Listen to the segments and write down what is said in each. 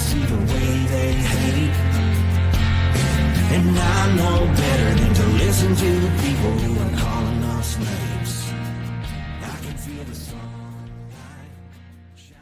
see the way they hate. And I know better than to listen to the people who are calling us names. I can feel the sunlight shining.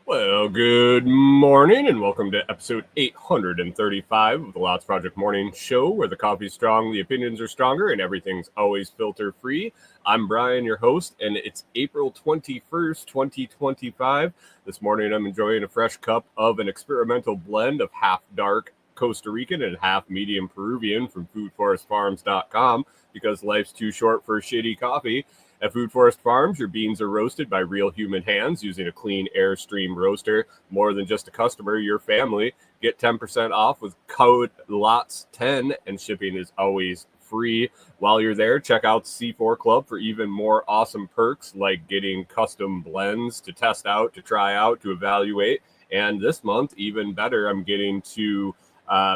Well, good morning and welcome to episode 835 of the Lots Project Morning Show, where the coffee's strong, the opinions are stronger, and everything's always filter free. I'm Brian, your host, and it's April 21st, 2025. This morning I'm enjoying a fresh cup of an experimental blend of half dark Costa Rican and half medium Peruvian from foodforestfarms.com, because life's too short for shitty coffee. At Food Forest Farms, your beans are roasted by real human hands using a clean Airstream roaster. More than just a customer, your family. Get 10% off with code LOTS10, and shipping is always free. While you're there, check out C4 Club for even more awesome perks, like getting custom blends to test out, to try out, to evaluate. And this month, even better, I'm getting to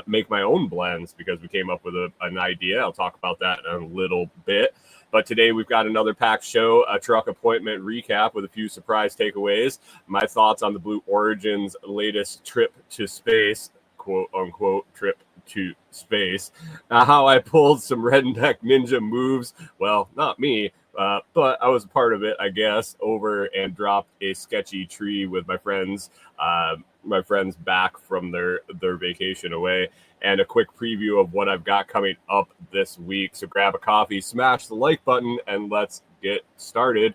make my own blends because we came up with an idea. I'll talk about that in a little bit. But today we've got another packed show, a truck appointment recap with a few surprise takeaways, my thoughts on the Blue Origin's latest trip to space, quote unquote, trip to space, how I pulled some redneck ninja moves. Well, not me, but I was a part of it, I guess, over and dropped a sketchy tree with my friends back from their vacation away, and a quick preview of what I've got coming up this week. So grab a coffee, smash the like button, and let's get started.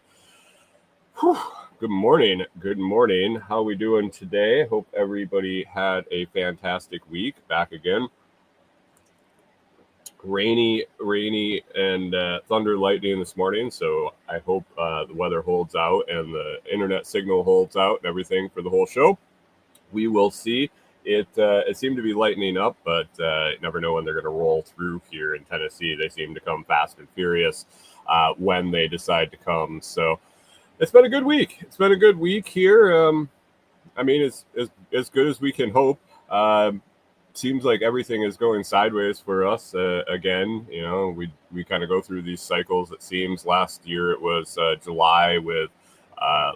Whew. Good morning. How are we doing today? Hope everybody had a fantastic week. Back again. Rainy and thunder lightning this morning, so I hope the weather holds out and the internet signal holds out and everything for the whole show. We will see. It seemed to be lightening up, but you never know when they're going to roll through here in Tennessee. They seem to come fast and furious when they decide to come. So it's been a good week. It's been a good week here. I mean, it's as good as we can hope. Seems like everything is going sideways for us again. You know, we kind of go through these cycles. It seems last year it was July with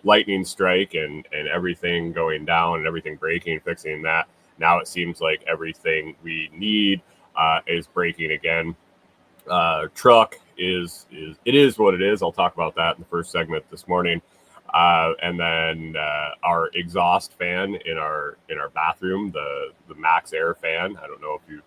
lightning strike and everything going down and everything breaking, fixing that. Now it seems like everything we need is breaking again. Truck is what it is. I'll talk about that in the first segment this morning. And then our exhaust fan in our bathroom, the Max Air fan. I don't know if you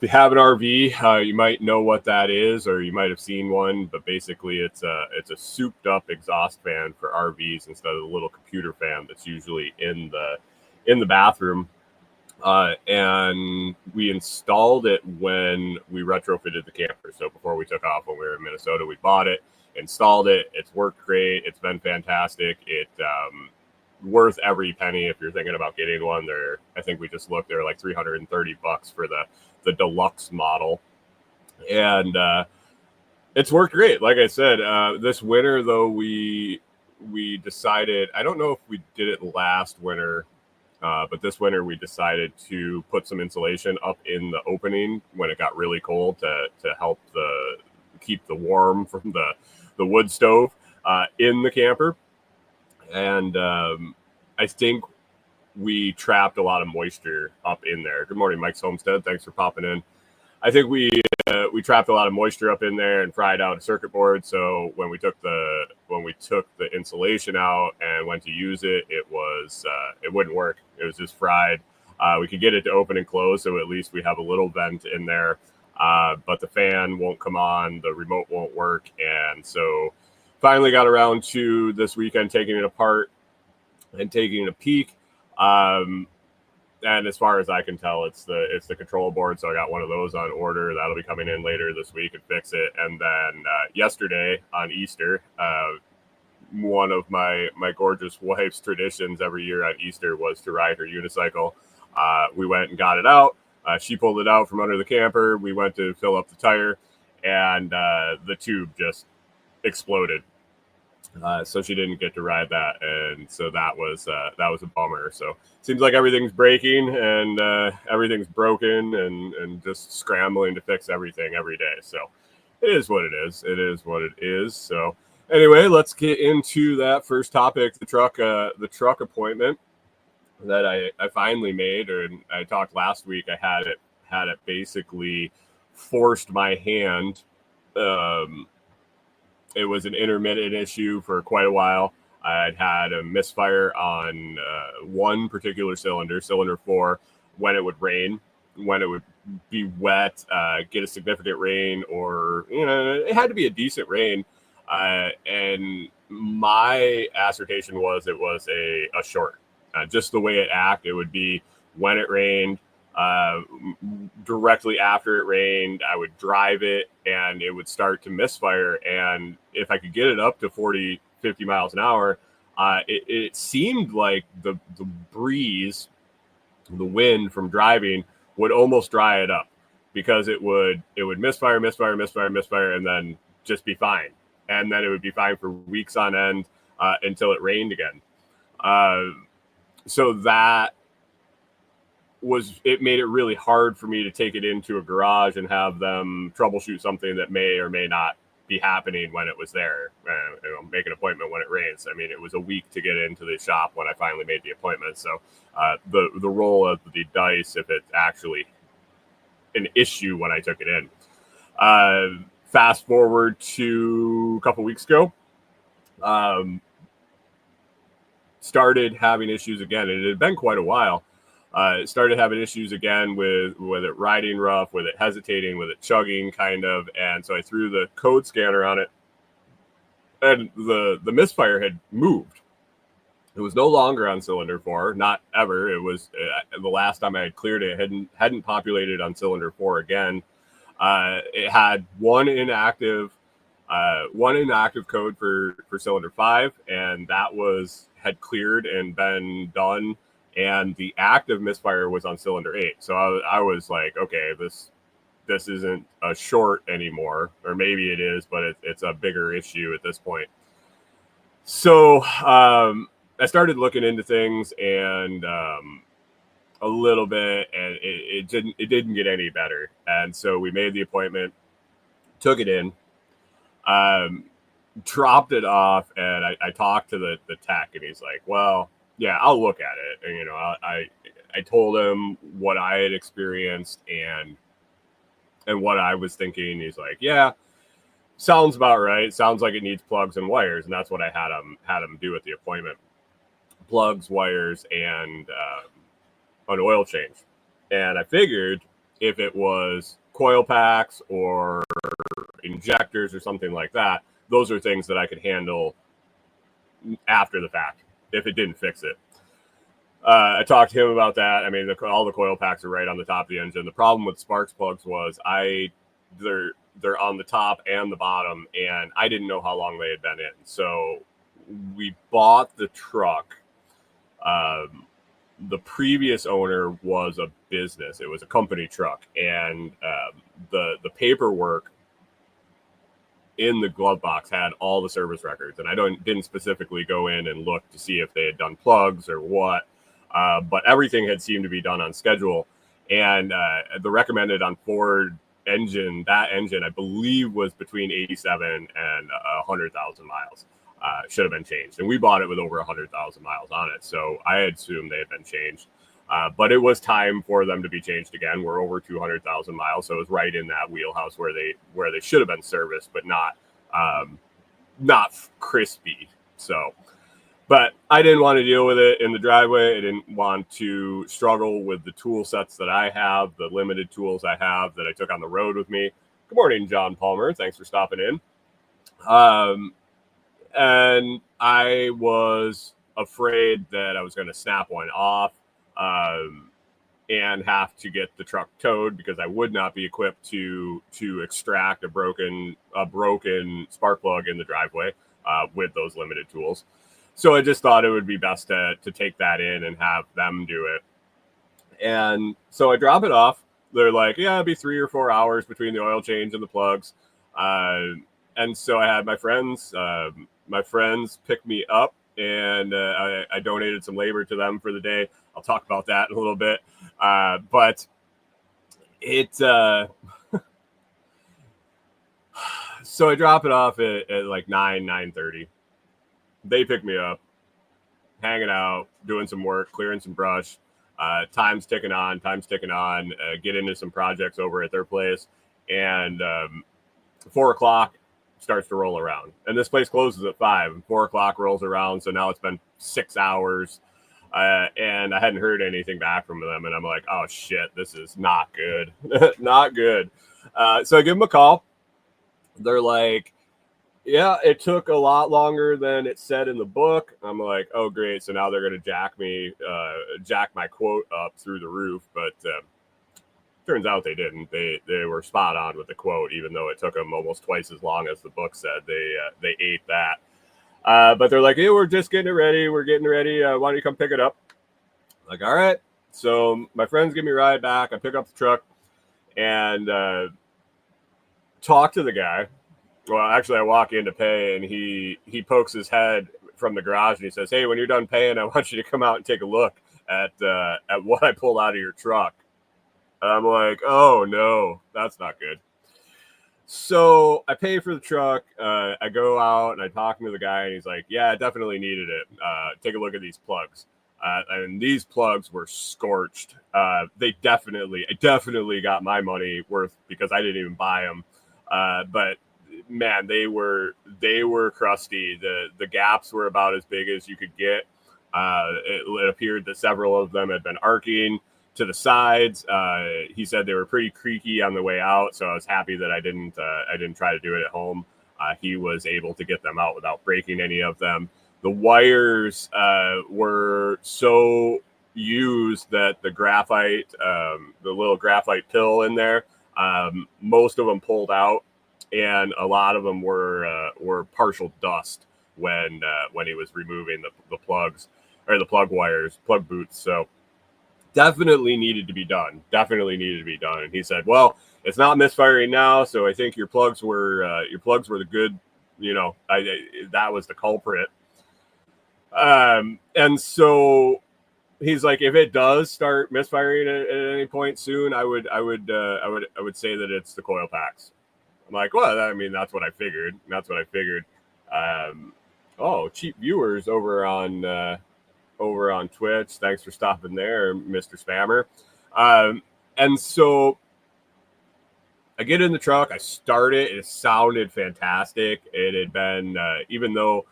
have an RV, you might know what that is, or you might have seen one. But basically, it's a souped up exhaust fan for RVs instead of the little computer fan that's usually in the bathroom. And we installed it when we retrofitted the camper. So before we took off when we were in Minnesota, we bought it. Installed it. It's worked great. It's been fantastic. It worth every penny if you're thinking about getting one. I think we just looked. They're like $330 for the deluxe model, and it's worked great. Like I said, this winter though, we decided. I don't know if we did it last winter, but this winter we decided to put some insulation up in the opening when it got really cold to help keep the warm from the wood stove in the camper. And I think we trapped a lot of moisture up in there. Good morning, Mike's Homestead. Thanks for popping in. I think we trapped a lot of moisture up in there and fried out a circuit board. So when we took the insulation out and went to use it, it wouldn't work. It was just fried. We could get it to open and close, so at least we have a little vent in there. But the fan won't come on, the remote won't work, and so finally got around to this weekend taking it apart and taking a peek. And as far as I can tell, it's the control board, so I got one of those on order. That'll be coming in later this week and fix it. And then yesterday on Easter, one of my gorgeous wife's traditions every year on Easter was to ride her unicycle. We went and got it out. She pulled it out from under the camper. We went to fill up the tire, and the tube just exploded. So she didn't get to ride that, and so that was a bummer. So it seems like everything's breaking and everything's broken, and just scrambling to fix everything every day. So it is what it is. It is what it is. So anyway, let's get into that first topic: the truck appointment. that I finally made, and I talked last week. I had it basically forced my hand. Um, it was an intermittent issue for quite a while. I'd had a misfire on one particular cylinder, cylinder 4, when it would rain, when it would be wet, get a significant rain, or it had to be a decent rain. And my assertion was it was a short. Just the way it acted, it would be when it rained, uh, directly after it rained, I would drive it and it would start to misfire. And if I could get it up to 40, 50 miles an hour, it seemed like the breeze, the wind from driving would almost dry it up, because it would misfire, and then just be fine. And then it would be fine for weeks on end, until it rained again. Uh, so that it made it really hard for me to take it into a garage and have them troubleshoot something that may or may not be happening when it was there. Make an appointment when it rains. I mean, it was a week to get into the shop when I finally made the appointment. So the role of the dice, if it's actually an issue when I took it in. Fast forward to a couple weeks ago, started having issues again, and it had been quite a while. Started having issues again with it riding rough, with it hesitating, with it chugging kind of. And so I threw the code scanner on it, and the misfire had moved. It was no longer on cylinder 4, not ever. It was the last time I had cleared it, hadn't populated on cylinder 4 again. It had one inactive code for cylinder 5, and that had cleared and been done. And the active misfire was on cylinder 8. So I was like, okay, this isn't a short anymore, or maybe it is, but it's a bigger issue at this point. So I started looking into things, and a little bit, and it didn't get any better. And so we made the appointment, took it in, dropped it off, and I talked to the tech, and he's like, well, yeah, I'll look at it. And, I told him what I had experienced and what I was thinking. He's like, yeah, sounds about right. Sounds like it needs plugs and wires. And that's what I had him do at the appointment: plugs, wires, and an oil change. And I figured if it was coil packs or injectors or something like that, those are things that I could handle after the fact if it didn't fix it. I talked to him about that. I mean, all the coil packs are right on the top of the engine. The problem with sparks plugs was they're on the top and the bottom, and I didn't know how long they had been in. So we bought the truck. The previous owner was a business. It was a company truck, and the paperwork in the glove box had all the service records. And I didn't specifically go in and look to see if they had done plugs or what, but everything had seemed to be done on schedule. And the recommended on Ford engine, that engine, I believe, was between 87 and 100,000 miles. Should have been changed. And we bought it with over 100,000 miles on it. So I assumed they had been changed. But it was time for them to be changed again. We're over 200,000 miles. So it was right in that wheelhouse where they should have been serviced, but not crispy. So, but I didn't want to deal with it in the driveway. I didn't want to struggle with the tool sets that I have, the limited tools I have that I took on the road with me. Good morning, John Palmer. Thanks for stopping in. And I was afraid that I was going to snap one off and have to get the truck towed, because I would not be equipped to extract a broken spark plug in the driveway with those limited tools. So I just thought it would be best to take that in and have them do it. And so I drop it off. They're like, yeah, it'd be 3 or 4 hours between the oil change and the plugs. And so I had my friends pick me up, and I donated some labor to them for the day. I'll talk about that in a little bit. But it, so I drop it off at like 9:30. They pick me up. hanging out, doing some work, clearing some brush. Time's ticking on, get into some projects over at their place. And 4 o'clock starts to roll around. And this place closes at 5. And 4 o'clock rolls around. So now it's been 6 hours. And I hadn't heard anything back from them. And I'm like, oh, shit, this is not good. Not good. So I give them a call. They're like, yeah, it took a lot longer than it said in the book. I'm like, oh, great. So now they're going to jack my quote up through the roof. But turns out they didn't. They were spot on with the quote, even though it took them almost twice as long as the book said. They ate that. But they're like, hey, we're just getting it ready. We're getting ready. Why don't you come pick it up? I'm like, all right. So my friends give me a ride back. I pick up the truck and talk to the guy. Well, actually, I walk in to pay, and he pokes his head from the garage, and he says, hey, when you're done paying, I want you to come out and take a look at what I pulled out of your truck. And I'm like, oh, no, that's not good. So I pay for the truck. I go out, and I talk to the guy, and he's like, yeah, I definitely needed it. Take a look at these plugs. And these plugs were scorched. I definitely got my money worth because I didn't even buy them. But man, they were crusty. The gaps were about as big as you could get. It appeared that several of them had been arcing to the sides. He said they were pretty creaky on the way out, so I was happy that I didn't try to do it at home. He was able to get them out without breaking any of them. The wires were so used that the graphite, the little graphite pill in there, most of them pulled out, and a lot of them were partial dust when he was removing the plugs or the plug wires, plug boots. So definitely needed to be done. And he said, well, it's not misfiring now, so I think your plugs were the good, that was the culprit. And so he's like, if it does start misfiring at any point soon, I would say that it's the coil packs. I'm like, well, I mean, that's what I figured. Oh, cheap viewers over on Twitch. Thanks for stopping there, Mr. Spammer. And so I get in the truck, I start it. It sounded fantastic. It had been, even though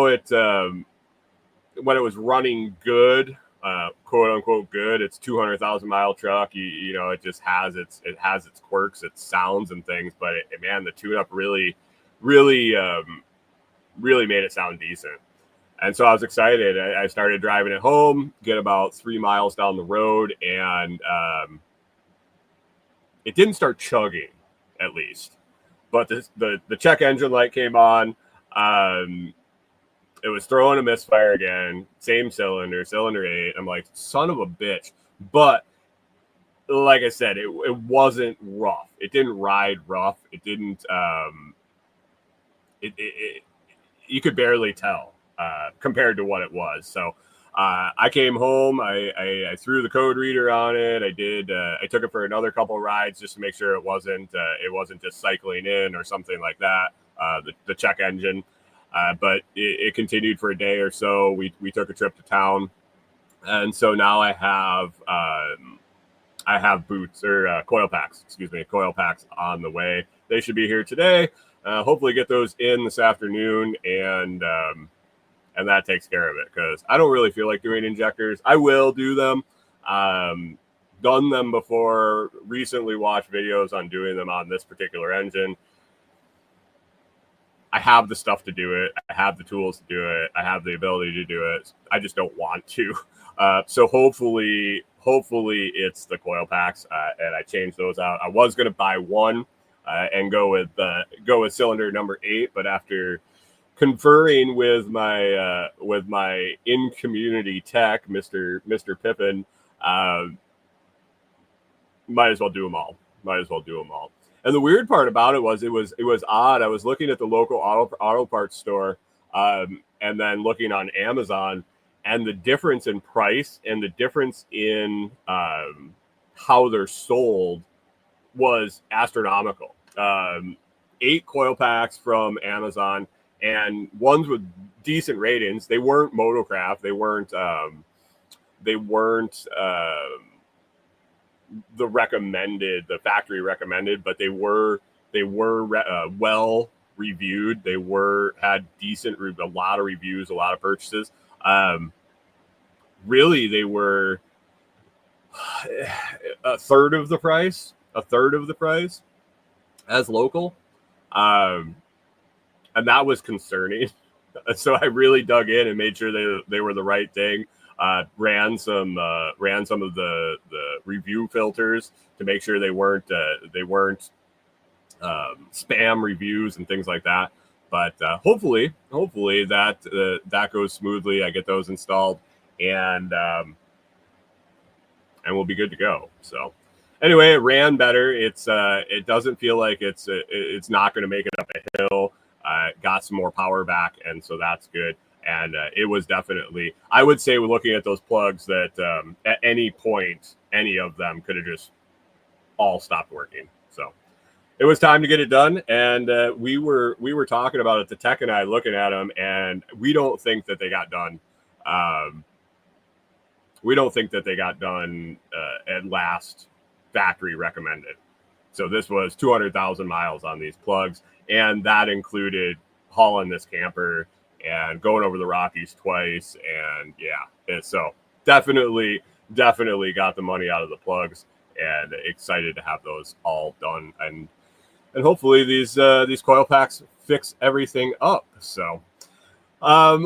it, when it was running good, quote unquote good, it's 200,000 mile truck. It just has its quirks, its sounds and things. But man, the tune up really made it sound decent. And so I was excited. I started driving it home, get about 3 miles down the road, and it didn't start chugging, at least. But the check engine light came on. It was throwing a misfire again. Same cylinder 8. I'm like, son of a bitch. But like I said, it wasn't rough. It didn't ride rough. It didn't. You could barely tell compared to what it was. So I came home. I threw the code reader on it. I took it for another couple rides just to make sure it wasn't just cycling in or something like that. The check engine. But it continued for a day or so. We took a trip to town, and so now I have boots or coil packs on the way. They should be here today. Hopefully get those in this afternoon, and that takes care of it because I don't really feel like doing injectors. I will do them. Done them before. Recently watched videos on doing them on this particular engine. I have the stuff to do it. I have the tools to do it. I have the ability to do it. I just don't want to. So hopefully it's the coil packs, and I change those out. I was going to buy one and go with cylinder number 8, but after conferring with my in-community tech, Mr. Pippin, might as well do them all. And the weird part about it was odd. I was looking at the local auto parts store, and then looking on Amazon, and the difference in price and the difference in how they're sold was astronomical. 8 coil packs from Amazon and ones with decent ratings. They weren't motocraft. They weren't the factory recommended, but they were well reviewed. They had decent, a lot of reviews, a lot of purchases. Really, they were a third of the price as local. And that was concerning. So I really dug in and made sure they were the right thing. Ran some of the review filters to make sure they weren't spam reviews and things like that. But hopefully that goes smoothly. I get those installed, and we'll be good to go. So anyway, it ran better. It doesn't feel like it's not going to make it up a hill. Got some more power back, and so that's good. And it was definitely, I would say, we're looking at those plugs that at any point, any of them could have just all stopped working. So it was time to get it done. And we were talking about it, the tech and I, looking at them, and we don't think that they got done. We don't think that they got done at last factory recommended. So this was 200,000 miles on these plugs, and that included hauling this camper and going over the Rockies twice. And yeah, so definitely got the money out of the plugs, and excited to have those all done. And hopefully these coil packs fix everything up. So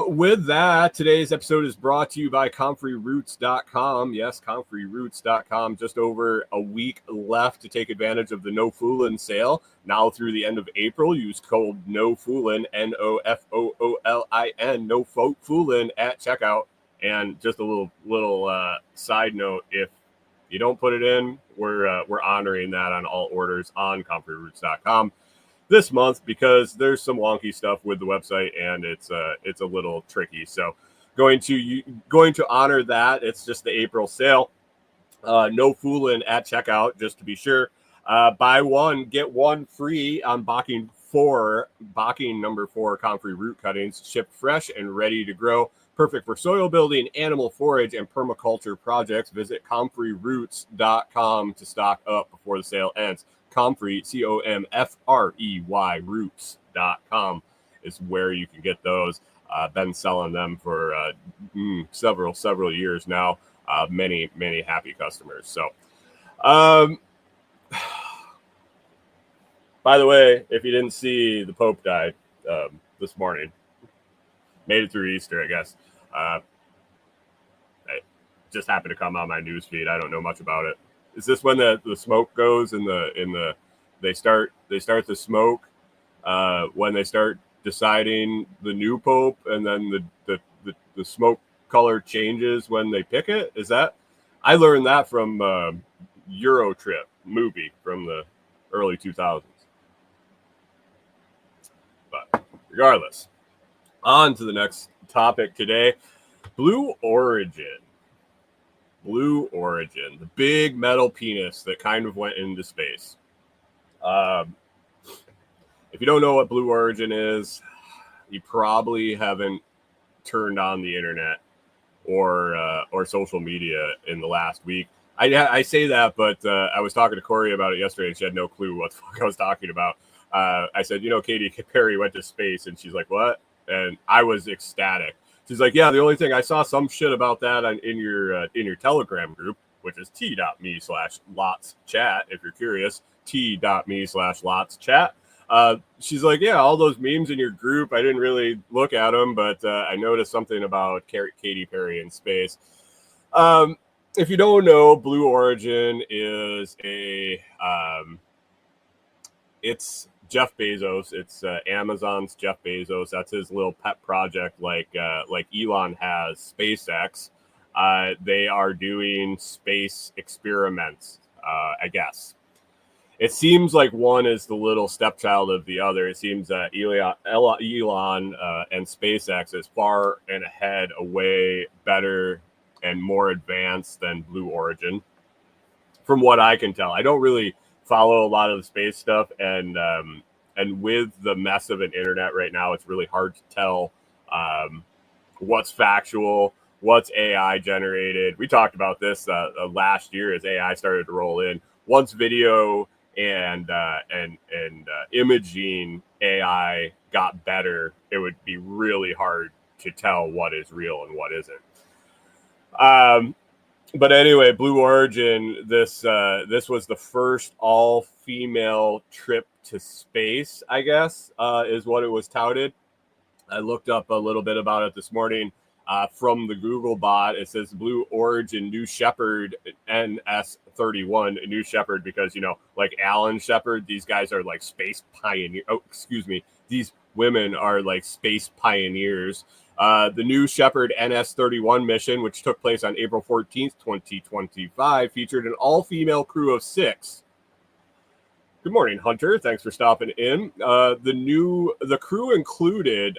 with that, today's episode is brought to you by ComfreyRoots.com. Yes, ComfreyRoots.com. Just over a week left to take advantage of the No Foolin' sale. Now through the end of April, use code NOFOOLIN, NOFOOLIN, No Foolin' at checkout. And just a little side note: if you don't put it in, we're honoring that on all orders on ComfreyRoots.com this month, because there's some wonky stuff with the website, and it's a little tricky. So going to honor that. It's just the April sale. No fooling at checkout, just to be sure. Buy one, get one free on Bocking number 4 Comfrey root cuttings, shipped fresh and ready to grow. Perfect for soil building, animal forage, and permaculture projects. Visit ComfreyRoots.com to stock up before the sale ends. Comfrey, COMFREY, roots.com is where you can get those. Been selling them for several years now. Many happy customers. So, by the way, if you didn't see, the Pope died this morning. Made it through Easter, I guess. It just happened to come on my news feed. I don't know much about it. Is this when the smoke goes they start the smoke when they start deciding the new pope, and then the smoke color changes when they pick it? Is that? I learned that from Euro Trip movie from the early 2000s. But regardless, on to the next topic today. Blue Origin, the big metal penis that kind of went into space. If you don't know what Blue Origin is, you probably haven't turned on the internet or social media in the last week. I say that, but I was talking to Corey about it yesterday, and she had no clue what the fuck I was talking about. I said, Katy Perry went to space, and she's like, what? And I was ecstatic. She's like, yeah, the only thing, I saw some shit about that in your Telegram group, which is t.me/LotsChat, if you're curious, t.me/LotsChat. She's like, yeah, all those memes in your group, I didn't really look at them, but I noticed something about Katy Perry in space. If you don't know, Blue Origin is it's Jeff Bezos. It's Amazon's Jeff Bezos. That's his little pet project, like Elon has SpaceX. They are doing space experiments, I guess. It seems like one is the little stepchild of the other. It seems that Elon and SpaceX is far and ahead, away, better, and more advanced than Blue Origin, from what I can tell. I don't really follow a lot of the space stuff, and And with the mess of an internet right now, it's really hard to tell what's factual, what's AI generated. We talked about this last year as AI started to roll in. Once video and imaging AI got better, it would be really hard to tell what is real and what isn't. But anyway, Blue Origin. This was the first all-female trip to space, I guess, is what it was touted. I looked up a little bit about it this morning from the Google bot. It says Blue Origin New Shepard NS31, New Shepard, because, you know, like Alan Shepard, these guys are like space pioneer. Oh, excuse me. These women are like space pioneers. The New Shepard NS31 mission, which took place on April 14th, 2025, featured an all-female crew of 6. Good morning, Hunter. Thanks for stopping in. The crew included,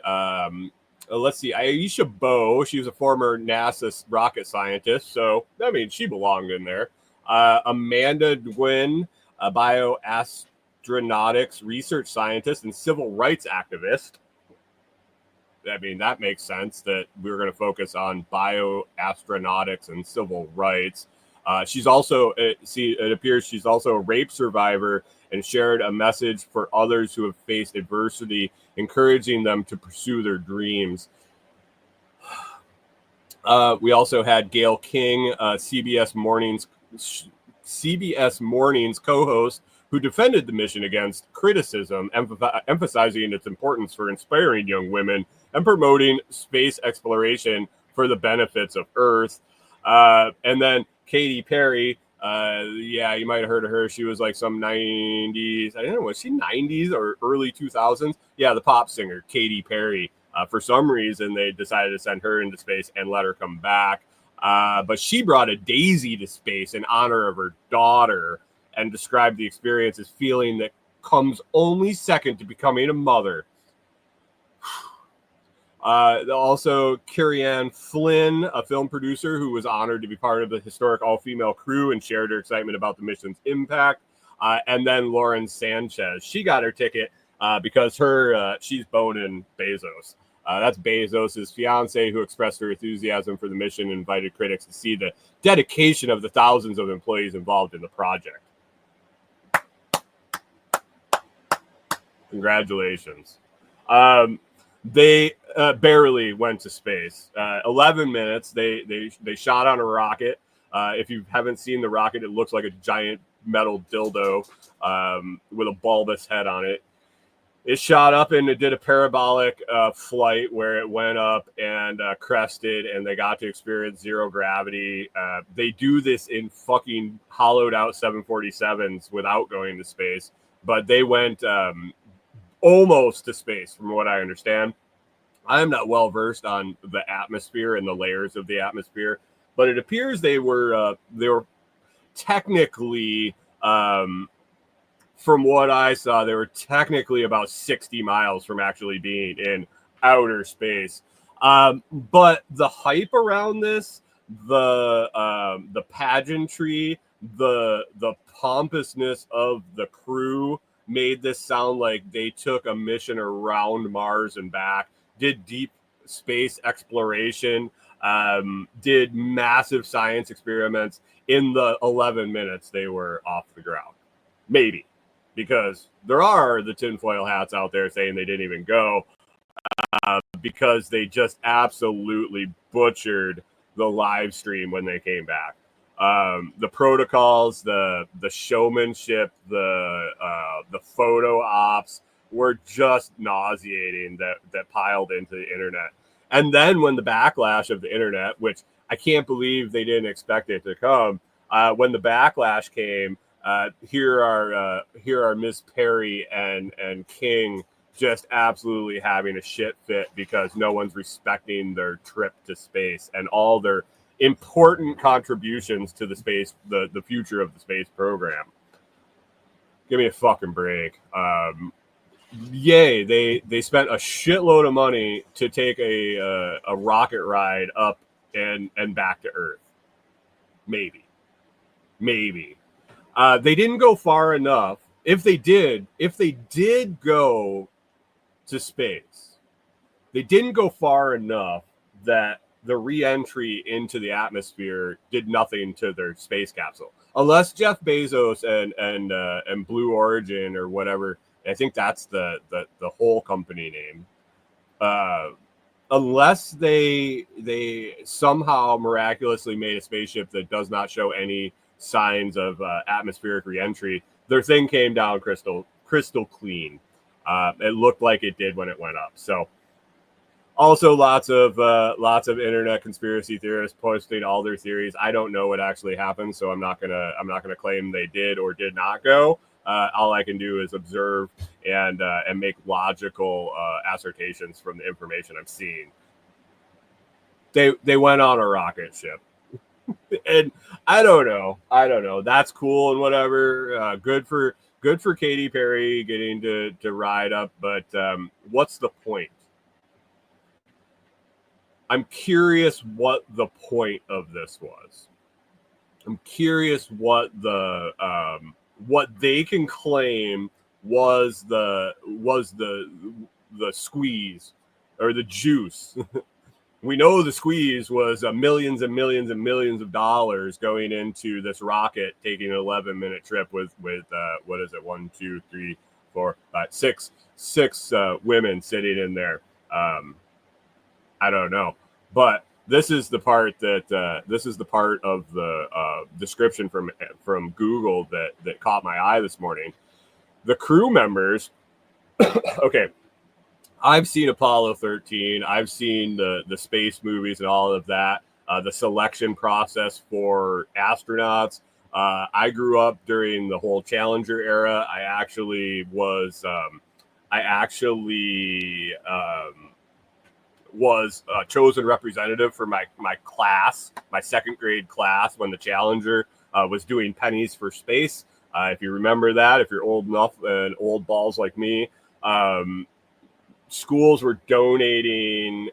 let's see, Aisha Bowe. She was a former NASA rocket scientist, so I mean, she belonged in there. Amanda Gwynn, a bioastronautics research scientist and civil rights activist. I mean, that makes sense that we're going to focus on bioastronautics and civil rights. She's also, it appears she's also a rape survivor and shared a message for others who have faced adversity, encouraging them to pursue their dreams. We also had Gail King, CBS Mornings co-host, who defended the mission against criticism, emphasizing its importance for inspiring young women and promoting space exploration for the benefits of Earth. And then Katy Perry, yeah, you might have heard of her. She was like some 90s, I don't know, was she 90s or early 2000s? Yeah, the pop singer, Katy Perry. For some reason, they decided to send her into space and let her come back. But she brought a daisy to space in honor of her daughter and described the experience as feeling that comes only second to becoming a mother. Also, Carrie-Anne Flynn, a film producer who was honored to be part of the historic all-female crew and shared her excitement about the mission's impact. And then Lauren Sanchez. She got her ticket because she's boning Bezos. That's Bezos' fiance, who expressed her enthusiasm for the mission and invited critics to see the dedication of the thousands of employees involved in the project. Congratulations. They barely went to space. 11 minutes. They shot on a rocket. If you haven't seen the rocket, it looks like a giant metal dildo with a bulbous head on it. It shot up and it did a parabolic flight where it went up and crested, and they got to experience zero gravity. They do this in fucking hollowed out 747s without going to space, but they went almost to space, from what I understand. I am not well versed on the atmosphere and the layers of the atmosphere, but it appears they were technically, from what I saw, they were technically about 60 miles from actually being in outer space. But the hype around this, the pageantry, the pompousness of the crew made this sound like they took a mission around Mars and back, did deep space exploration, did massive science experiments in the 11 minutes they were off the ground. Maybe. Because there are the tinfoil hats out there saying they didn't even go because they just absolutely butchered the live stream when they came back. The protocols, the showmanship, the photo ops were just nauseating that piled into the internet. And then when the backlash of the internet, which I can't believe they didn't expect it to come, when the backlash came, here are Miss Perry and King just absolutely having a shit fit because no one's respecting their trip to space and all their important contributions to the space, the future of the space program. Give me a fucking break. Yay, they spent a shitload of money to take a rocket ride up and back to Earth. Maybe. They didn't go far enough if they did go to space, they didn't go far enough that the re-entry into the atmosphere did nothing to their space capsule, unless Jeff Bezos and Blue Origin or whatever. I think that's the whole company name. Unless they somehow miraculously made a spaceship that does not show any signs of atmospheric re-entry, their thing came down crystal clean. It looked like it did when it went up. So, also lots of internet conspiracy theorists posting all their theories. I don't know what actually happened, so I'm not gonna claim they did or did not go. All I can do is observe and make logical assertions from the information I'm seeing. They went on a rocket ship, and I don't know. That's cool and whatever. Good for Katy Perry getting to ride up, but what's the point? I'm curious what the point of this was. I'm curious what what they can claim was the squeeze or the juice. We know the squeeze was millions and millions and millions of dollars going into this rocket, taking an 11-minute trip with what is it? 1, 2, 3, 4, 5, 6 women sitting in there. I don't know, but this is the part that this is the part of the description from Google that caught my eye this morning. The crew members. Okay, I've seen Apollo 13. I've seen the space movies and all of that. The selection process for astronauts. I grew up during the whole Challenger era. I actually was. Was a chosen representative for my class, my second grade class, when the Challenger was doing pennies for space. If you remember that, if you're old enough and old balls like me, schools were donating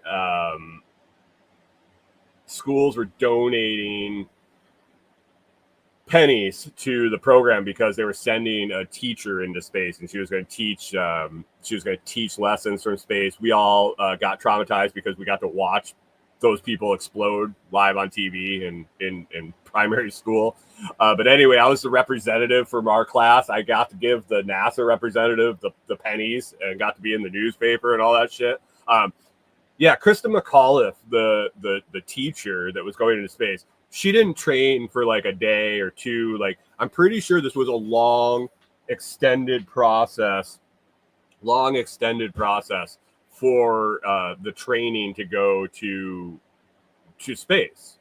pennies to the program because they were sending a teacher into space, and she was going to teach lessons from space. We all got traumatized because we got to watch those people explode live on TV and in primary school. But anyway, I was the representative from our class. I got to give the NASA representative the pennies and got to be in the newspaper and all that shit. Yeah, Krista McAuliffe, the teacher that was going into space, she didn't train for like a day or two. Like, I'm pretty sure this was a long extended process for the training to go to space.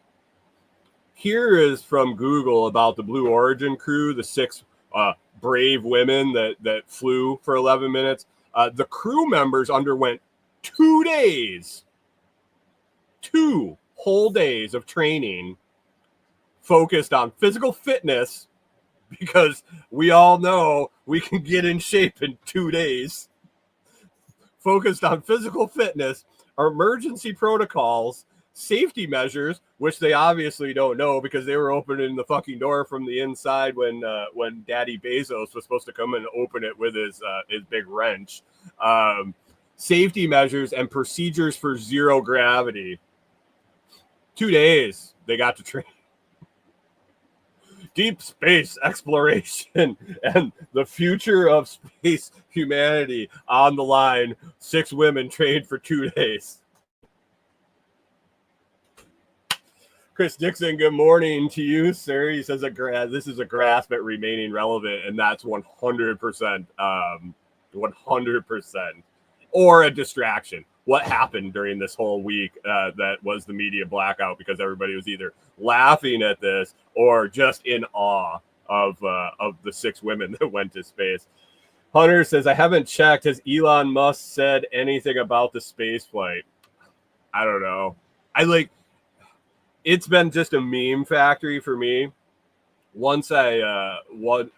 Here is from Google about the Blue Origin crew, the 6 brave women that flew for 11 minutes. The crew members underwent 2 whole days of training focused on physical fitness, because we all know we can get in shape in 2 days. Focused on physical fitness, emergency protocols, safety measures, which they obviously don't know because they were opening the fucking door from the inside when Daddy Bezos was supposed to come and open it with his big wrench. Safety measures and procedures for zero gravity. 2 days they got to train. Deep space exploration and the future of space humanity on the line. 6 women trained for 2 days. Chris Dixon, good morning to you, sir. He says this is a grasp at remaining relevant, and that's 100%, 100%, or a distraction. What happened during this whole week that was the media blackout because everybody was either laughing at this or just in awe of the 6 women that went to space. Hunter says, I haven't checked. Has Elon Musk said anything about the space flight? I don't know. It's been just a meme factory for me. Once I don't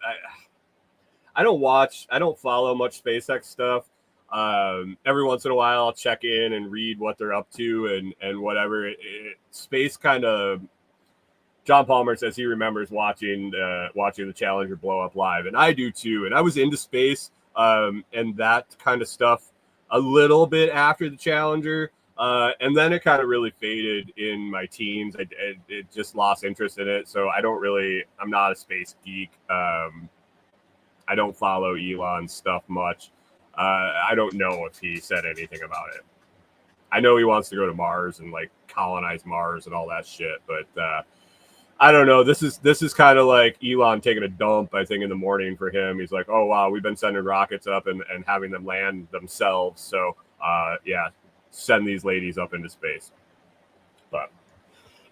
follow much SpaceX stuff. Every once in a while I'll check in and read what they're up to and whatever. Space kind of John Palmer says he remembers watching the Challenger blow up live, and I do too. And I was into space and that kind of stuff a little bit after the Challenger, and then it kind of really faded in my teens. It just lost interest in it, so I'm not a space geek. I don't follow Elon's stuff much. I don't know if he said anything about it. I know he wants to go to Mars and like colonize Mars and all that shit, but I don't know. This is kind of like Elon taking a dump, I think, in the morning for him. He's like, oh, wow, we've been sending rockets up and having them land themselves. So, yeah, send these ladies up into space. But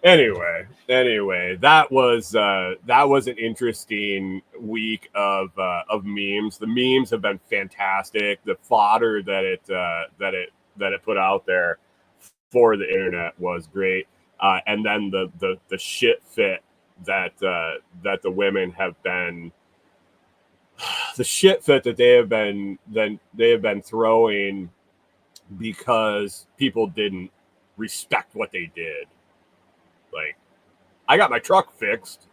anyway, that was an interesting week of memes. The memes have been fantastic. The fodder that it put out there for the internet was great. And then the shit fit that the women have been, the shit fit that they have been throwing because people didn't respect what they did. Like, I got my truck fixed.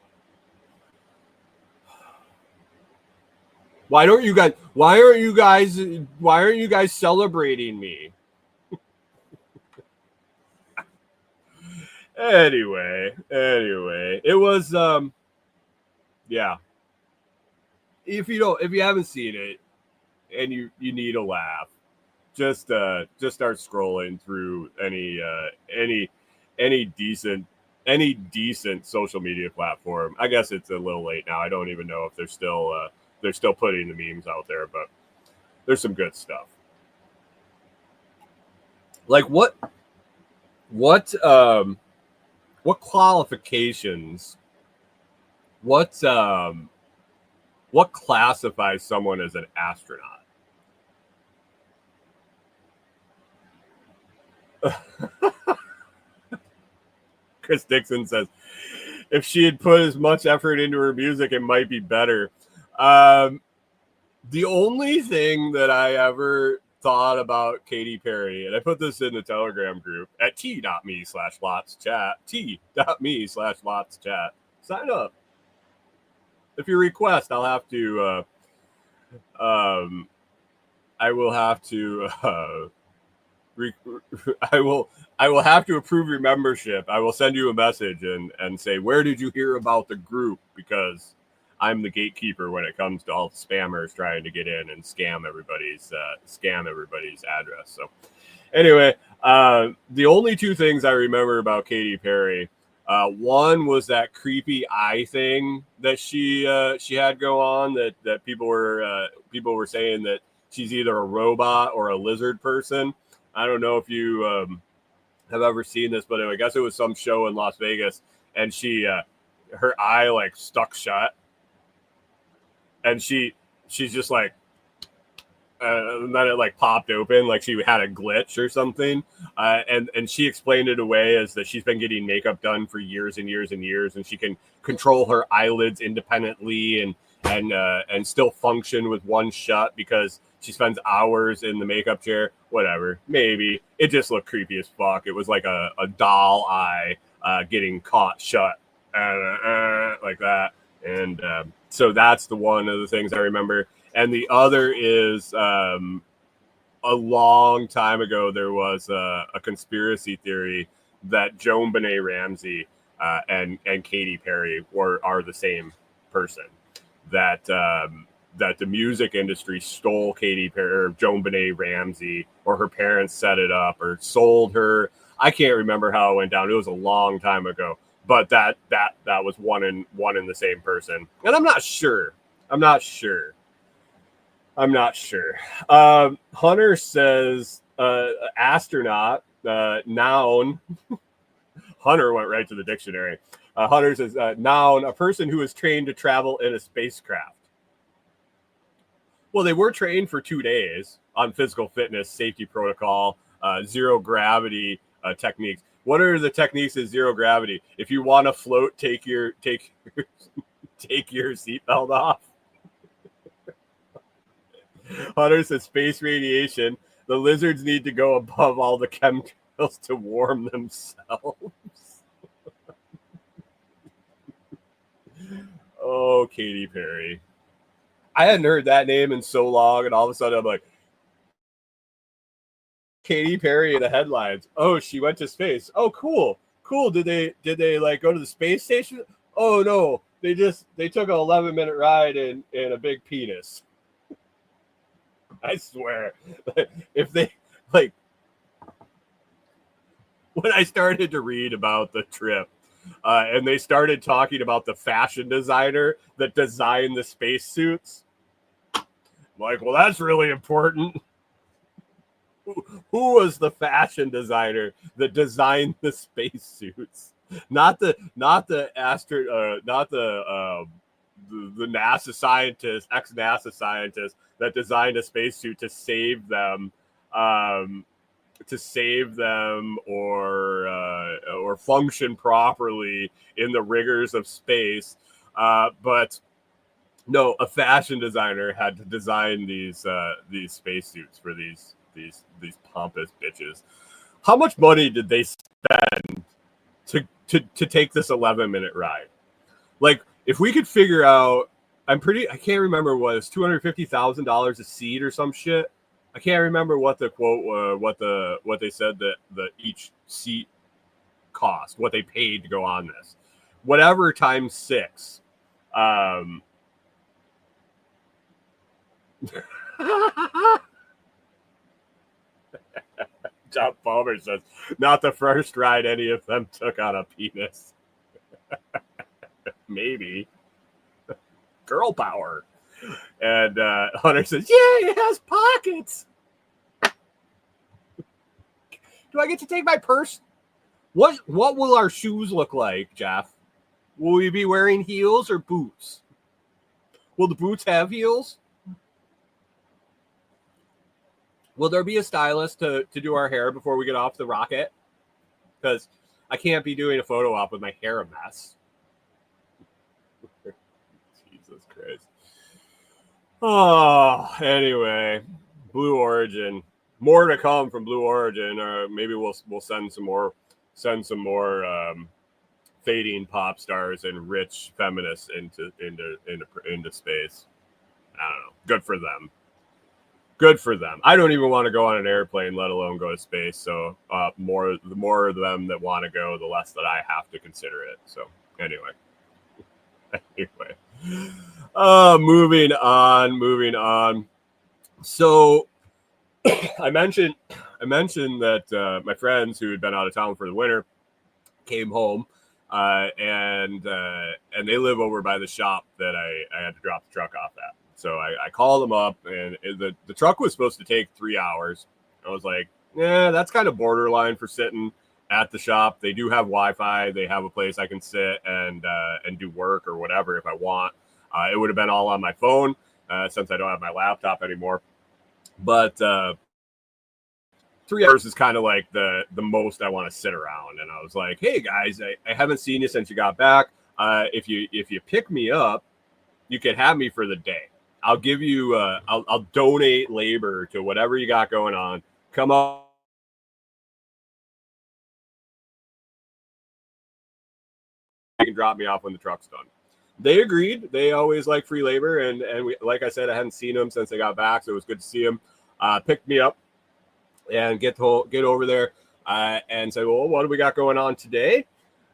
Why aren't you guys celebrating me? Anyway, it was yeah. If you haven't seen it and you need a laugh, just start scrolling through any decent social media platform. I guess it's a little late now. I don't even know if they're still putting the memes out there, but there's some good stuff. Like what qualifications, what classifies someone as an astronaut? Chris Dixon says, if she had put as much effort into her music, it might be better. The only thing that I ever thought about Katy Perry, and I put this in the Telegram group at t.me/LotsChat, t.me/LotsChat. Sign up. If you request, I'll have to, I will have to, I will have to approve your membership. I will send you a message and say, where did you hear about the group? Because I'm the gatekeeper when it comes to all the spammers trying to get in and scam everybody's address. So anyway, the only two things I remember about Katy Perry, one was that creepy eye thing that she had go on, that people were saying that she's either a robot or a lizard person. I don't know if you have ever seen this, but I guess it was some show in Las Vegas, and she her eye like stuck shut, and she's just like, and then it like popped open, like she had a glitch or something, and she explained it away as that she's been getting makeup done for years and years and years, and she can control her eyelids independently and still function with one shut because she spends hours in the makeup chair. Whatever, maybe it just looked creepy as fuck. It was like a doll eye getting caught shut like that, and so that's the one of the things I remember. And the other is a long time ago, there was a conspiracy theory that Joan Benet Ramsey and Katy Perry are the same person. That the music industry stole Katy Perry or Joan Benet Ramsey, or her parents set it up or sold her. I can't remember how it went down. It was a long time ago, but that was one in the same person. And I'm not sure. Hunter says astronaut, noun. Hunter went right to the dictionary. Hunter says noun, a person who is trained to travel in a spacecraft. Well, they were trained for 2 days on physical fitness, safety protocol, zero gravity techniques. What are the techniques of zero gravity? If you want to float, take your seatbelt off. Hunter says space radiation. The lizards need to go above all the chemtrails to warm themselves. Oh, Katy Perry. I hadn't heard that name in so long, and all of a sudden I'm like, Katy Perry in the headlines. Oh, she went to space. Oh, cool. Cool. Did they like go to the space station? Oh no. They took an 11-minute ride in a big penis. I swear. If they like when I started to read about the trip, and they started talking about the fashion designer that designed the spacesuits, I'm like, well, that's really important. Who was the fashion designer that designed the spacesuits? Not the NASA scientist, ex NASA scientist that designed a spacesuit um, to save them or function properly in the rigors of space. But no, a fashion designer had to design these spacesuits for these pompous bitches. How much money did they spend to take this 11-minute ride? Like, if we could figure out, I can't remember what it was, $250,000 a seat or some shit. I can't remember what the quote what they said that each seat cost, what they paid to go on this. Whatever times 6. John Palmer says, not the first ride any of them took on a penis. Maybe. Girl power. And Hunter says, yeah, it has pockets. Do I get to take my purse? What will our shoes look like, Jeff? Will we be wearing heels or boots? Will the boots have heels? Will there be a stylist to do our hair before we get off the rocket? Because I can't be doing a photo op with my hair a mess. Jesus Christ. Oh, anyway, Blue Origin. More to come from Blue Origin, or maybe we'll send some more fading pop stars and rich feminists into space. I don't know. Good for them. Good for them. I don't even want to go on an airplane, let alone go to space. So the more of them that want to go, the less that I have to consider it. So anyway. Moving on. So I mentioned that my friends who had been out of town for the winter came home, and they live over by the shop that I had to drop the truck off at. So I called them up, and the truck was supposed to take 3 hours. I was like, yeah, that's kind of borderline for sitting at the shop. They do have Wi-Fi. They have a place I can sit and do work or whatever if I want. It would have been all on my phone since I don't have my laptop anymore. But 3 hours is kind of like the most I want to sit around. And I was like, hey guys, I haven't seen you since you got back. If you pick me up, you can have me for the day. I'll give you I'll donate labor to whatever you got going on. Come up. You can drop me off when the truck's done. They agreed. They always like free labor, and we, like I said, I hadn't seen them since they got back, so it was good to see them. Picked me up and get over there and say, well, what do we got going on today?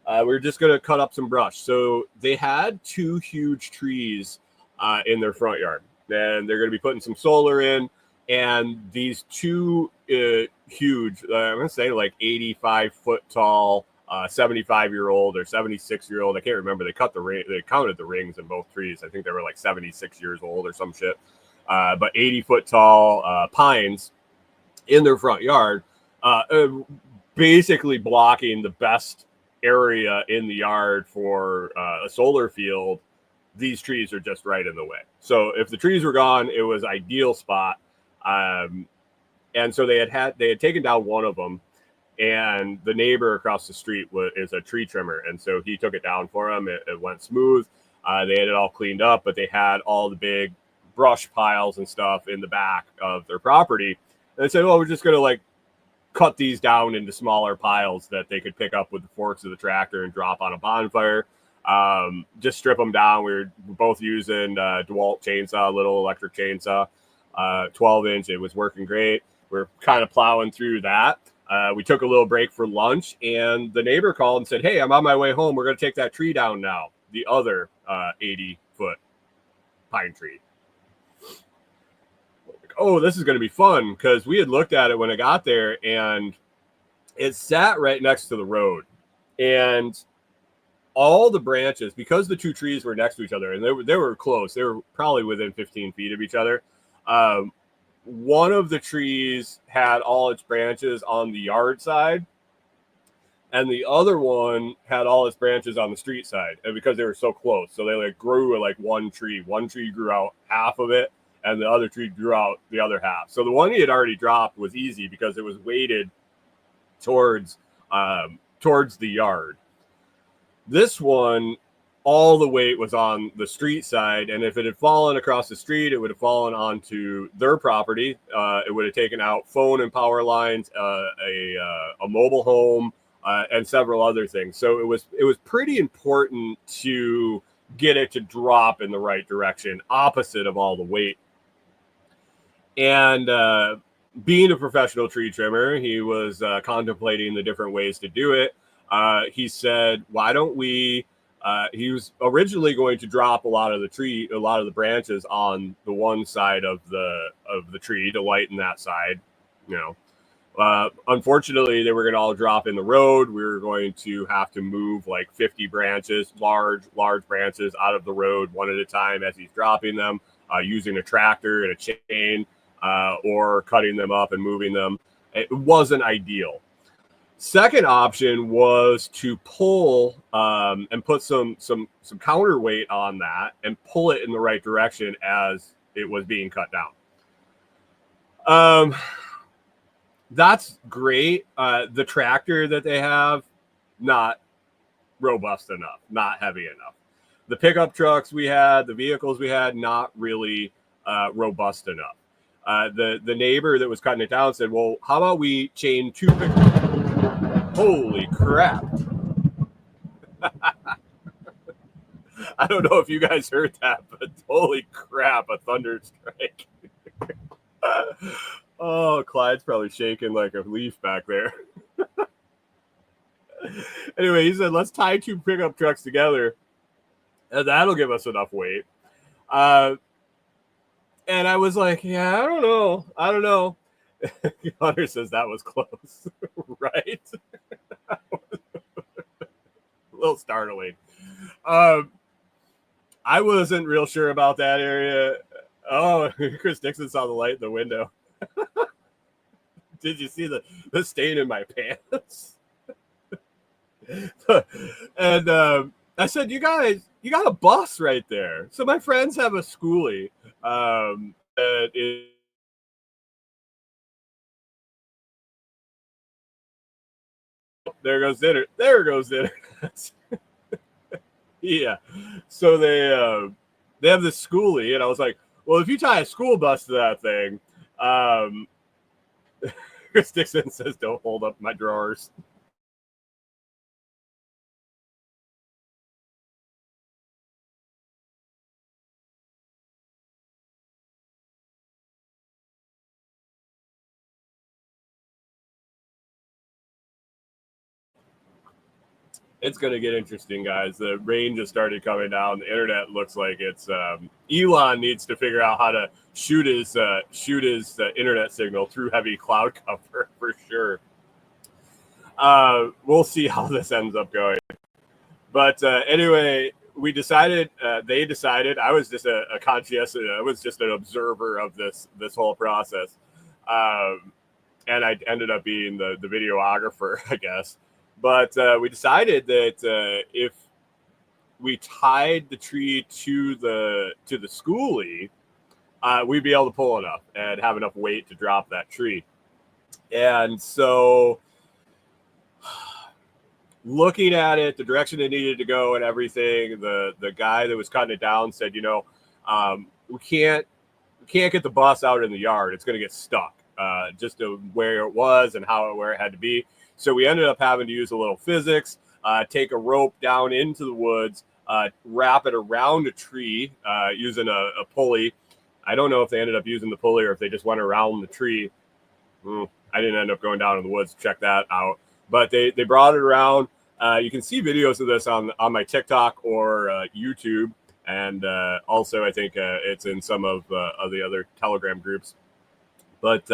We're just going to cut up some brush. So they had 2 huge trees in their front yard, and they're going to be putting some solar in. And these 2 huge, I'm going to say like 85-foot tall, 75-year-old or 76-year-old. I can't remember. They counted the rings in both trees. I think they were like 76 years old or some shit. But 80-foot tall pines in their front yard, basically blocking the best area in the yard for a solar field. These trees are just right in the way. So if the trees were gone, it was ideal spot. And so they had taken down one of them, and the neighbor across the street is a tree trimmer, and so he took it down for them. It went smooth. They had it all cleaned up, but they had all the big brush piles and stuff in the back of their property. And they said, well, we're just going to like cut these down into smaller piles that they could pick up with the forks of the tractor and drop on a bonfire. just strip them down. We were both using DeWalt chainsaw, little electric chainsaw, 12-inch. It was working great. We're kind of plowing through that. We took a little break for lunch, and the neighbor called and said, "Hey, I'm on my way home. We're going to take that tree down now, the other 80-foot pine tree." Oh, this is going to be fun, because we had looked at it when I got there, and it sat right next to the road. And all the branches, because the two trees were next to each other, and they were close, they were probably within 15 feet of each other. One of the trees had all its branches on the yard side, and the other one had all its branches on the street side. And because they were so close, so they like grew like one tree. One tree grew out half of it, and the other tree grew out the other half. So the one he had already dropped was easy because it was weighted towards the yard. This one, all the weight was on the street side, and if it had fallen across the street, it would have fallen onto their property. It would have taken out phone and power lines, a mobile home, and several other things. So it was pretty important to get it to drop in the right direction, opposite of all the weight. And being a professional tree trimmer, he was contemplating the different ways to do it. He said, "Why don't we?" He was originally going to drop a lot of the branches on the one side of the tree to lighten that side. Unfortunately, they were going to all drop in the road. We were going to have to move like 50 branches, large branches, out of the road one at a time as he's dropping them, using a tractor and a chain, or cutting them up and moving them. It wasn't ideal. Second option was to pull and put some counterweight on that and pull it in the right direction as it was being cut down. That's great. The tractor that they have, not robust enough, not heavy enough. The pickup trucks we had, the vehicles we had, not really robust enough. The neighbor that was cutting it down said, "Well, how about we chain two pickup?" Holy crap. I don't know if you guys heard that, but holy crap, a thunder strike. Oh, Clyde's probably shaking like a leaf back there. Anyway, he said, "Let's tie two pickup trucks together, and that'll give us enough weight." And I was like, "Yeah, I don't know. Hunter says that was close, right? A little startling. I wasn't real sure about that area. Oh, Chris Dixon saw the light in the window. Did you see the stain in my pants? And I said, "You guys, you got a bus right there." So my friends have a schoolie. There goes dinner. There goes dinner. Yeah. So they have this schoolie, and I was like, "Well, if you tie a school bus to that thing," Chris Dixon says, "Don't hold up my drawers." It's going to get interesting, guys. The rain just started coming down. The internet looks like it's Elon needs to figure out how to shoot his internet signal through heavy cloud cover for sure. We'll see how this ends up going. But anyway, we decided. They decided. I was just a conscientious. I was just an observer of this whole process, and I ended up being the videographer, I guess. But we decided that if we tied the tree to the schoolie, we'd be able to pull enough and have enough weight to drop that tree. And so, looking at it, the direction it needed to go, and everything, the guy that was cutting it down said, we can't get the bus out in the yard. It's going to get stuck just to where it was and where it had to be. So we ended up having to use a little physics. take a rope down into the woods, wrap it around a tree using a pulley. I don't know if they ended up using the pulley or if they just went around the tree. I didn't end up going down in the woods to check that out. But they brought it around. You can see videos of this on my TikTok or YouTube. And also, I think it's in some of the other Telegram groups. But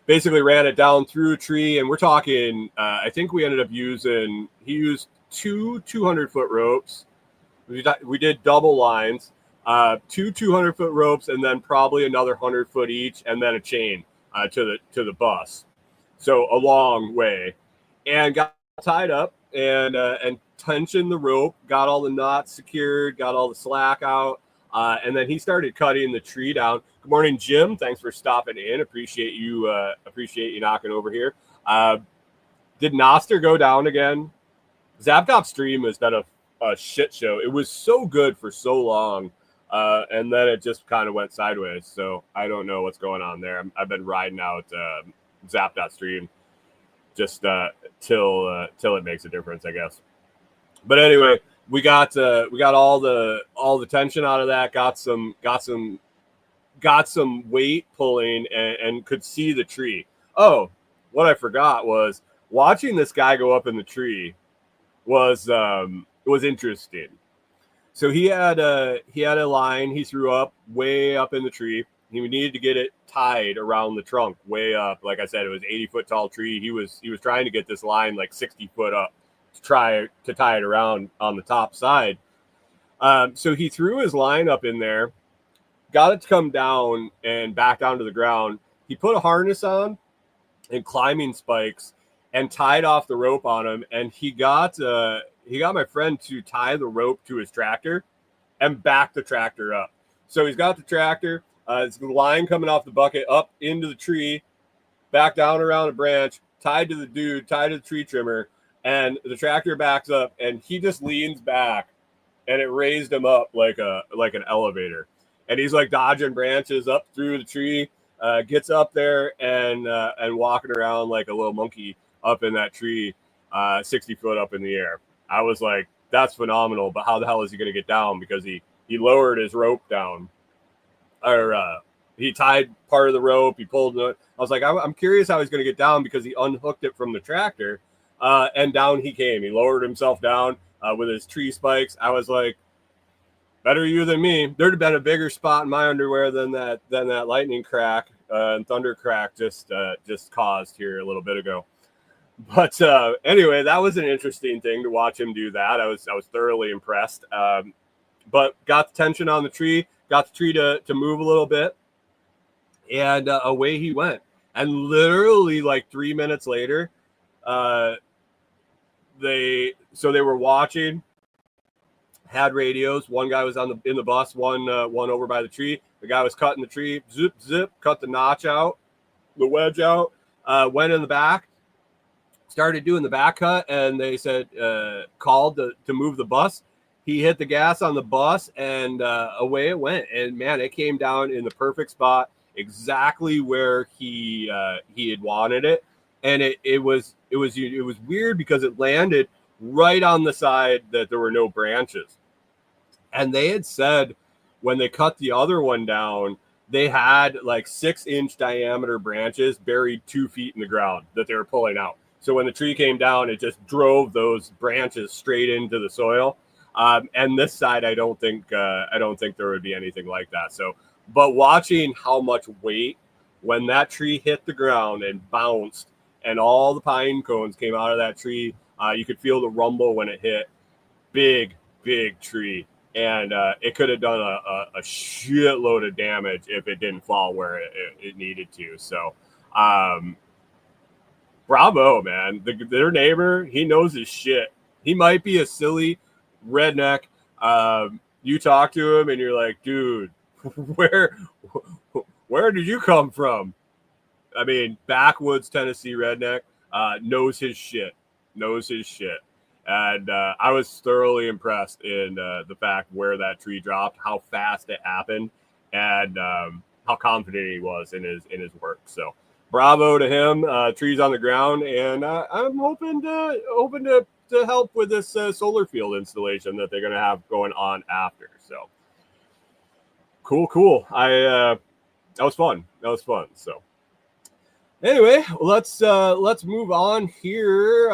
basically ran it down through a tree. And we're talking, I think we ended up he used two 200-foot ropes. We did double lines, two 200-foot ropes, and then probably another 100-foot each, and then a chain to the bus. So a long way. And got tied up and tensioned the rope, got all the knots secured, got all the slack out, and then he started cutting the tree down. Good morning, Jim. Thanks for stopping in. Appreciate you knocking over here. Did Noster go down again? Zaptop stream has been a shit show. It was so good for so long, and then it just kind of went sideways. So I don't know what's going on there. I've been riding out Zaptop stream just till it makes a difference, I guess. But anyway, we got all the tension out of that. Got some weight pulling and could see the tree. Oh, what I forgot was watching this guy go up in the tree was interesting. So he had a line he threw up way up in the tree. He needed to get it tied around the trunk way up. Like I said, it was 80-foot tall tree. He was trying to get this line like 60 foot up to try to tie it around on the top side. So he threw his line up in there, got it to come down and back down to the ground. He put a harness on and climbing spikes and tied off the rope on him. And he got my friend to tie the rope to his tractor and back the tractor up. So he's got the tractor. It's the line coming off the bucket up into the tree, back down around a branch, tied to the tree trimmer, and the tractor backs up, and he just leans back, and it raised him up like an elevator. And he's like dodging branches up through the tree, gets up there and walking around like a little monkey up in that tree, 60 foot up in the air. I was like, that's phenomenal, but how the hell is he going to get down? Because he lowered his rope down. Or he tied part of the rope. He pulled it. I was like, I'm curious how he's going to get down because he unhooked it from the tractor, and down he came. He lowered himself down with his tree spikes. I was like, better you than me. There'd have been a bigger spot in my underwear than that lightning crack and thunder crack just caused here a little bit ago. But anyway, that was an interesting thing to watch him do that. I was thoroughly impressed. But got the tension on the tree. Got the tree to move a little bit, and away he went. And literally like 3 minutes later, they were watching, had radios. One guy was in the bus, one over by the tree. The guy was cutting the tree, zip, cut the notch out, the wedge out, went in the back, started doing the back cut, and they said called to move the bus. He hit the gas on the bus, and away it went. And man, it came down in the perfect spot, exactly where he had wanted it. And it was weird because it landed right on the side that there were no branches. And they had said when they cut the other one down, they had like 6-inch diameter branches buried 2 feet in the ground that they were pulling out. So when the tree came down, it just drove those branches straight into the soil. And this side, I don't think there would be anything like that. So, but watching how much weight when that tree hit the ground and bounced, and all the pine cones came out of that tree, you could feel the rumble when it hit. Big tree, and it could have done a shitload of damage if it didn't fall where it needed to. So, bravo, man! Their neighbor, he knows his shit. He might be a silly redneck. You talk to him and you're like, dude, where did you come from? I mean, backwoods Tennessee redneck, knows his shit. And I was thoroughly impressed in the fact where that tree dropped, how fast it happened, and how confident he was in his work. So bravo to him. Trees on the ground, and I'm hoping to to help with this solar field installation that they're going to have going on after. So cool. That was fun. So anyway, let's move on here.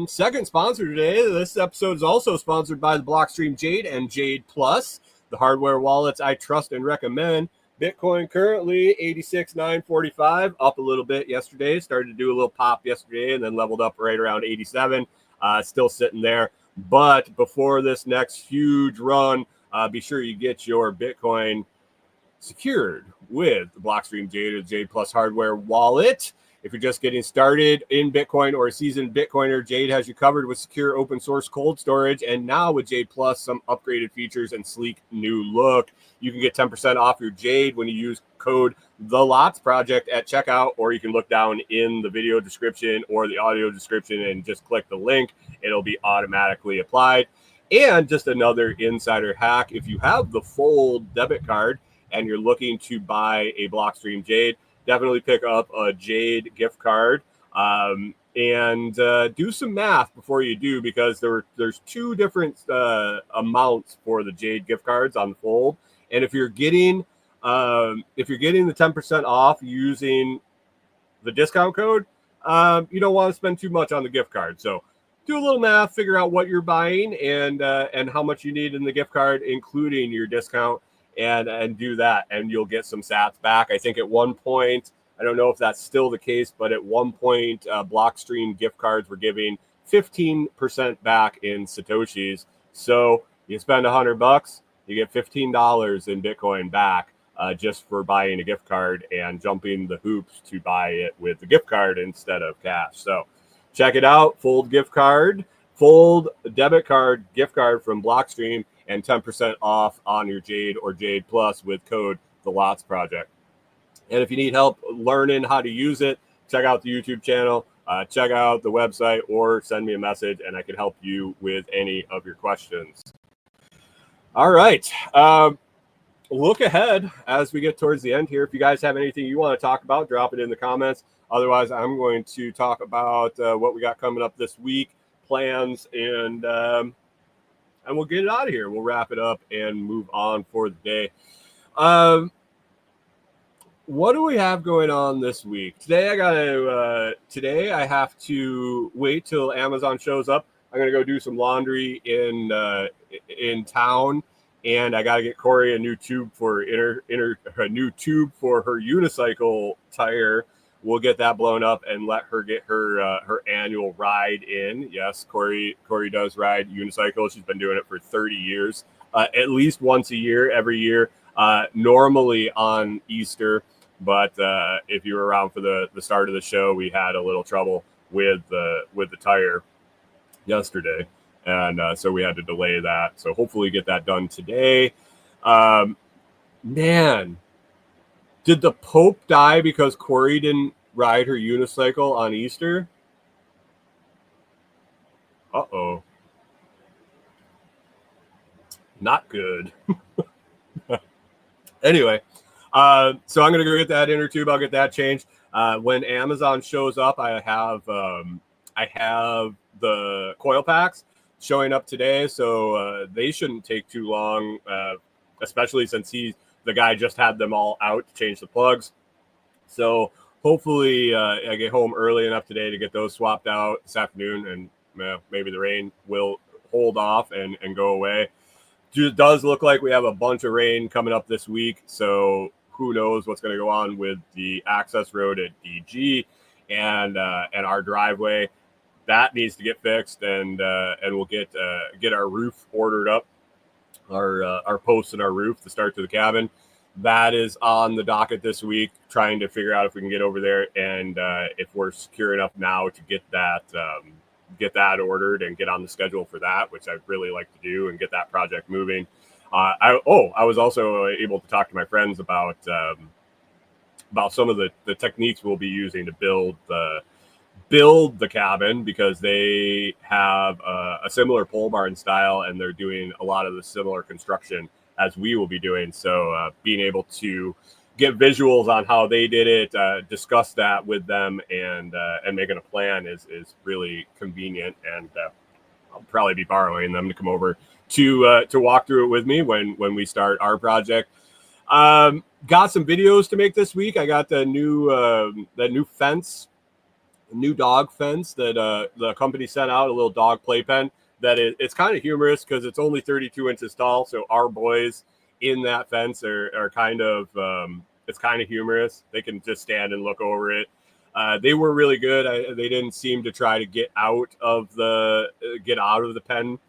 Second sponsor today. This episode is also sponsored by the Blockstream Jade and Jade Plus, the hardware wallets I trust and recommend. Bitcoin currently 86,945, up a little bit yesterday. Started to do a little pop yesterday and then leveled up right around 87. Still sitting there. But before this next huge run, be sure you get your Bitcoin secured with the Blockstream Jade or Jade Plus hardware wallet. If you're just getting started in Bitcoin or a seasoned Bitcoiner, Jade has you covered with secure open source cold storage. And now with Jade Plus, some upgraded features and sleek new look. You can get 10% off your Jade when you use code The Lots Project at checkout, or you can look down in the video description or the audio description and just click the link. It'll be automatically applied. And just another insider hack, if you have the Fold debit card and you're looking to buy a Blockstream Jade, definitely pick up a Jade gift card and do some math before you do, because there's two different amounts for the Jade gift cards on the Fold. And if you're getting the 10% off using the discount code, you don't want to spend too much on the gift card. So do a little math, figure out what you're buying and how much you need in the gift card, including your discount, and do that, and you'll get some sats back. I think at one point, I don't know if that's still the case, but at one point, Blockstream gift cards were giving 15% back in Satoshis. So you spend $100, you get $15 in Bitcoin back just for buying a gift card and jumping the hoops to buy it with the gift card instead of cash. So check it out. Fold gift card, Fold debit card, gift card from Blockstream, and 10% off on your Jade or Jade Plus with code The Lots Project. And if you need help learning how to use it, check out the YouTube channel, check out the website, or send me a message and I can help you with any of your questions. All right. Look ahead as we get towards the end here. If you guys have anything you want to talk about, drop it in the comments. Otherwise, I'm going to talk about what we got coming up this week, plans, and we'll get it out of here. We'll wrap it up and move on for the day. What do we have going on this week? Today I have to wait till Amazon shows up. I'm gonna go do some laundry in town, and I gotta get Corey a new tube for her unicycle tire. We'll get that blown up and let her get her annual ride in. Yes, Corey does ride unicycle. She's been doing it for 30 years, at least once a year, every year, normally on Easter. But if you were around for the start of the show, we had a little trouble with the tire yesterday, and so we had to delay that. So hopefully get that done today. Man, did the Pope die because Corey didn't ride her unicycle on Easter? Uh-oh. Not good. Anyway, so I'm going to go get that inner tube. I'll get that changed. When Amazon shows up, I have the coil packs showing up today, so they shouldn't take too long, especially since the guy just had them all out to change the plugs. So hopefully I get home early enough today to get those swapped out this afternoon, and maybe the rain will hold off and go away. It does look like we have a bunch of rain coming up this week, so who knows what's going to go on with the access road at DG and our driveway. That needs to get fixed, and we'll get our roof ordered up, our posts and our roof, the start to the cabin. That is on the docket this week, trying to figure out if we can get over there and if we're secure enough now to get that ordered and get on the schedule for that, which I'd really like to do and get that project moving. I was also able to talk to my friends about some of the techniques we'll be using to build the cabin, because they have a similar pole barn style and they're doing a lot of the similar construction as we will be doing. So being able to get visuals on how they did it, discuss that with them, and making a plan is really convenient. And I'll probably be borrowing them to come over to walk through it with me when we start our project. Got some videos to make this week. I got the new fence, new dog fence that the company sent out, a little dog playpen that it's kind of humorous because it's only 32 inches tall. So our boys in that fence are kind of it's kind of humorous. They can just stand and look over it. They were really good. They didn't seem to try to get out of the pen,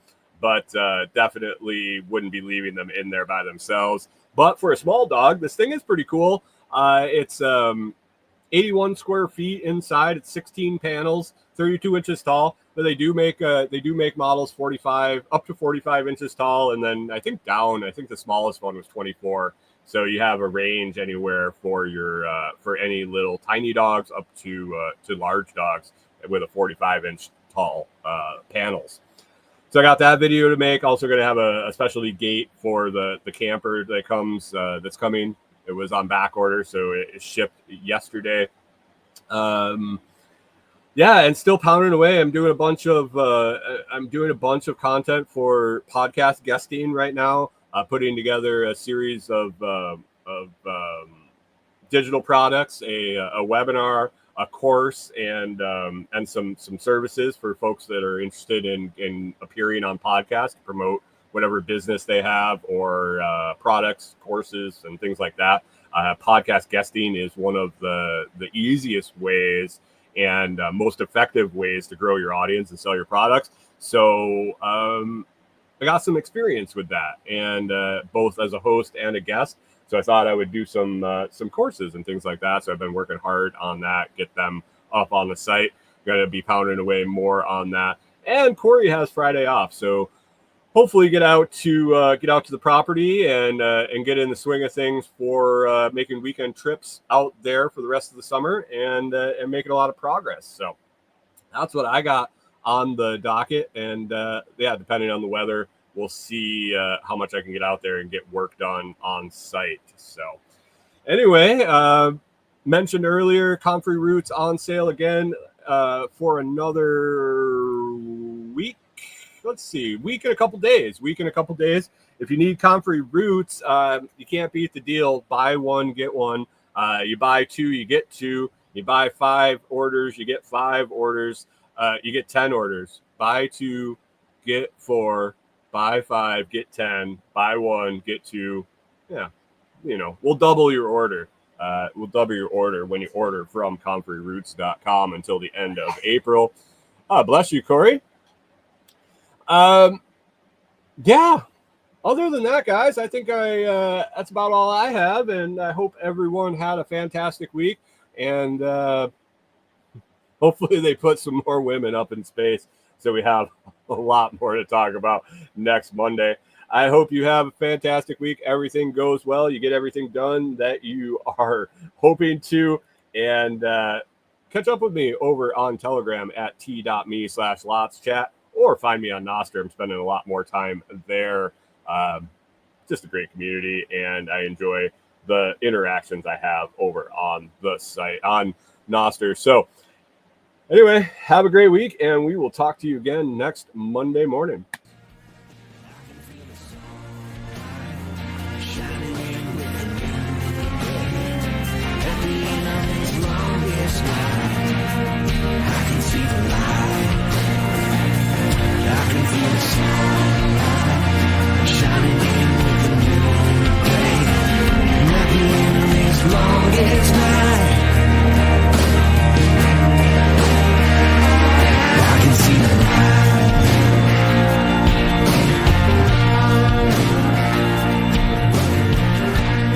but definitely wouldn't be leaving them in there by themselves. But for a small dog, this thing is pretty cool. It's 81 square feet inside. It's 16 panels, 32 inches tall. But they do make models 45 up to 45 inches tall, and then I think the smallest one was 24. So you have a range anywhere for your for any little tiny dogs up to large dogs with a 45-inch tall panels. So I got that video to make. Also going to have a specialty gate for the camper that comes that's coming. It was on back order, so it shipped yesterday. Yeah, and still pounding away. I'm doing a bunch of content for podcast guesting right now. Putting together a series of digital products, a webinar, a course, and some services for folks that are interested in appearing on podcasts to promote whatever business they have, or products, courses, and things like that. Podcast guesting is one of the easiest ways and most effective ways to grow your audience and sell your products. So I got some experience with that, and both as a host and a guest. So I thought I would do some courses and things like that. So I've been working hard on that, get them up on the site. Going to be pounding away more on that. And Corey has Friday off, so hopefully get out to the property and get in the swing of things for making weekend trips out there for the rest of the summer, and making a lot of progress. So that's what I got on the docket, and yeah, depending on the weather, we'll see how much I can get out there and get work done on site. So anyway, mentioned earlier, Comfrey Roots on sale again for another week. Let's see, week and a couple days. If you need Comfrey Roots, you can't beat the deal. Buy one, get one. You buy two, you get two. You buy 5 orders, you get 5 orders. You get 10 orders. Buy 2, get 4. Buy 5, get 10. Buy 1, get 2. Yeah, we'll double your order. We'll double your order when you order from comfreyroots.com until the end of April. Bless you, Corey. Yeah. Other than that, guys, I think that's about all I have, and I hope everyone had a fantastic week. And hopefully they put some more women up in space so we have a lot more to talk about next Monday. I hope you have a fantastic week. Everything goes well. You get everything done that you are hoping to. And catch up with me over on Telegram at t.me/LotsChat, or find me on Nostr. I'm spending a lot more time there. Just a great community, and I enjoy the interactions I have over on the site on Nostr. So anyway, have a great week, and we will talk to you again next Monday morning.